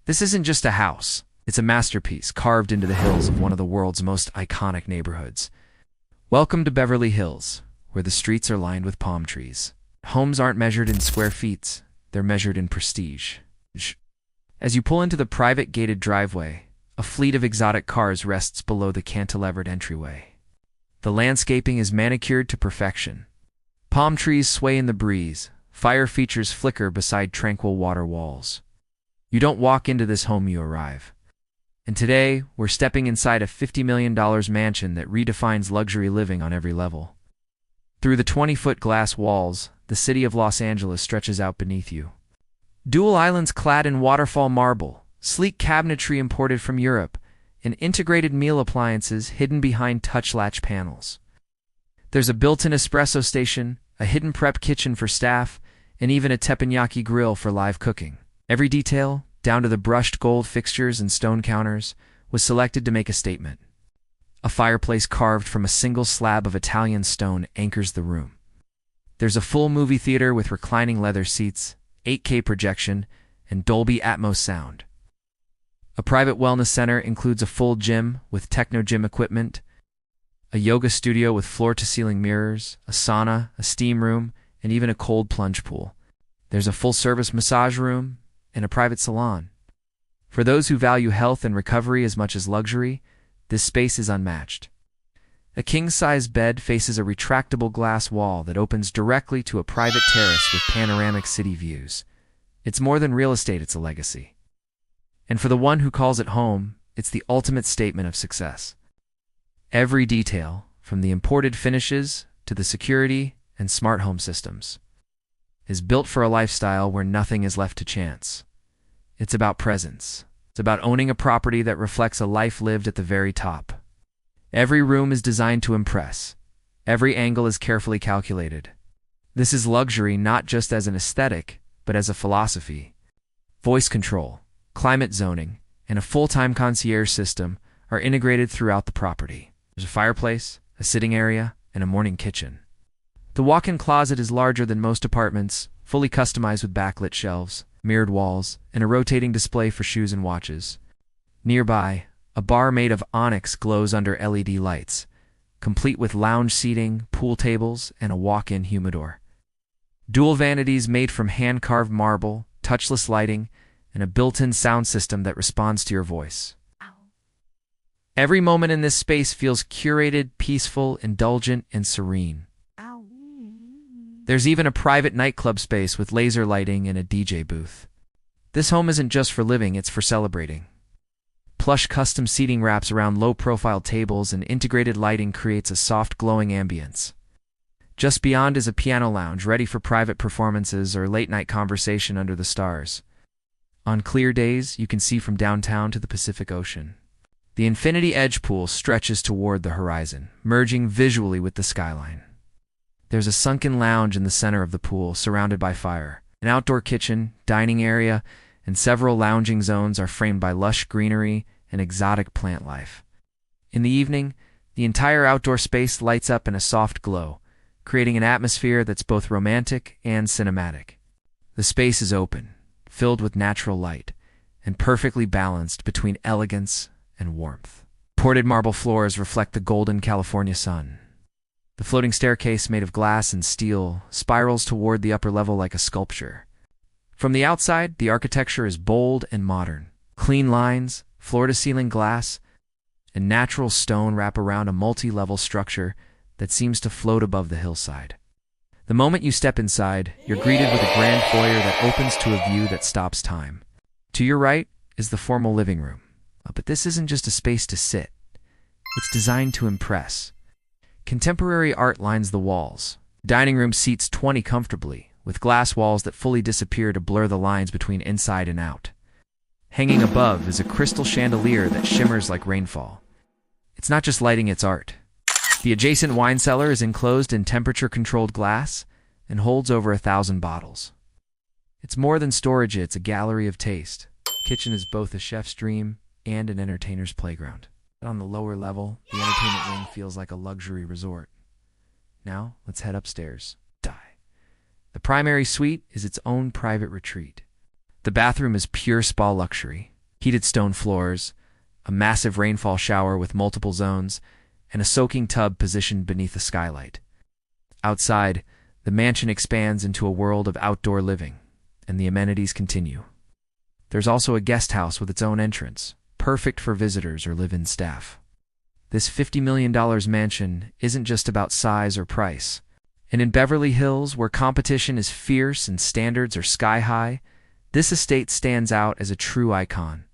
This isn't just a house. It's a masterpiece carved into the hills of one of the world's most iconic neighborhoods. Welcome to Beverly Hills, where the streets are lined with palm trees. Homes aren't measured in square feet, they're measured in prestige. As you pull into the private gated driveway, a fleet of exotic cars rests below the cantilevered entryway. The landscaping is manicured to perfection. Palm trees sway in the breeze, fire features flicker beside tranquil water walls. You don't walk into this home, you arrive. And today, we're stepping inside a $50 million mansion that redefines luxury living on every level. Through the 20-foot glass walls, the city of Los Angeles stretches out beneath you. Dual islands clad in waterfall marble, sleek cabinetry imported from Europe, and integrated meal appliances hidden behind touch latch panels. There's a built-in espresso station, a hidden prep kitchen for staff, and even a teppanyaki grill for live cooking. Every detail, down to the brushed gold fixtures and stone counters, was selected to make a statement. A fireplace carved from a single slab of Italian stone anchors the room. There's a full movie theater with reclining leather seats, 8K projection, and Dolby Atmos sound. A private wellness center includes a full gym with techno gym equipment, a yoga studio with floor-to-ceiling mirrors, a sauna, a steam room, and even a cold plunge pool. There's a full-service massage room and a private salon. For those who value health and recovery as much as luxury, this space is unmatched. A king-size bed faces a retractable glass wall that opens directly to a private terrace with panoramic city views. It's more than real estate, it's a legacy. And for the one who calls it home, it's the ultimate statement of success. Every detail, from the imported finishes to the security and smart home systems, is built for a lifestyle where nothing is left to chance. It's about presence. It's about owning a property that reflects a life lived at the very top. Every room is designed to impress. Every angle is carefully calculated. This is luxury not just as an aesthetic, but as a philosophy. Voice control, climate zoning, and a full-time concierge system are integrated throughout the property. There's a fireplace, a sitting area, and a morning kitchen. The walk-in closet is larger than most apartments, fully customized with backlit shelves, mirrored walls, and a rotating display for shoes and watches. Nearby, a bar made of onyx glows under LED lights, complete with lounge seating, pool tables, and a walk-in humidor. Dual vanities made from hand-carved marble, touchless lighting, and a built-in sound system that responds to your voice. Every moment in this space feels curated, peaceful, indulgent, and serene. There's even a private nightclub space with laser lighting and a DJ booth. This home isn't just for living, it's for celebrating. Plush custom seating wraps around low-profile tables, and integrated lighting creates a soft, glowing ambience. Just beyond is a piano lounge ready for private performances or late-night conversation under the stars. On clear days, you can see from downtown to the Pacific Ocean. The infinity edge pool stretches toward the horizon, merging visually with the skyline. There's a sunken lounge in the center of the pool, surrounded by fire. An outdoor kitchen, dining area, and several lounging zones are framed by lush greenery and exotic plant life. In the evening, the entire outdoor space lights up in a soft glow, creating an atmosphere that's both romantic and cinematic. The space is open, filled with natural light, and perfectly balanced between elegance and warmth. Ported marble floors reflect the golden California sun. The floating staircase, made of glass and steel, spirals toward the upper level like a sculpture. From the outside, the architecture is bold and modern. Clean lines, floor-to-ceiling glass, and natural stone wrap around a multi-level structure that seems to float above the hillside. The moment you step inside, you're greeted with a grand foyer that opens to a view that stops time. To your right is the formal living room. But this isn't just a space to sit. It's designed to impress. Contemporary art lines the walls. Dining room seats 20 comfortably, with glass walls that fully disappear to blur the lines between inside and out. Hanging above is a crystal chandelier that shimmers like rainfall. It's not just lighting, it's art. The adjacent wine cellar is enclosed in temperature-controlled glass and holds over 1,000 bottles. It's more than storage, it's a gallery of taste. The kitchen is both a chef's dream and an entertainer's playground. On the lower level, the entertainment wing feels like a luxury resort. Now, let's head upstairs. The primary suite is its own private retreat. The bathroom is pure spa luxury. Heated stone floors, a massive rainfall shower with multiple zones, and a soaking tub positioned beneath the skylight. Outside, the mansion expands into a world of outdoor living, and the amenities continue. There's also a guest house with its own entrance, perfect for visitors or live-in staff. This $50 million mansion isn't just about size or price. And in Beverly Hills, where competition is fierce and standards are sky-high, this estate stands out as a true icon.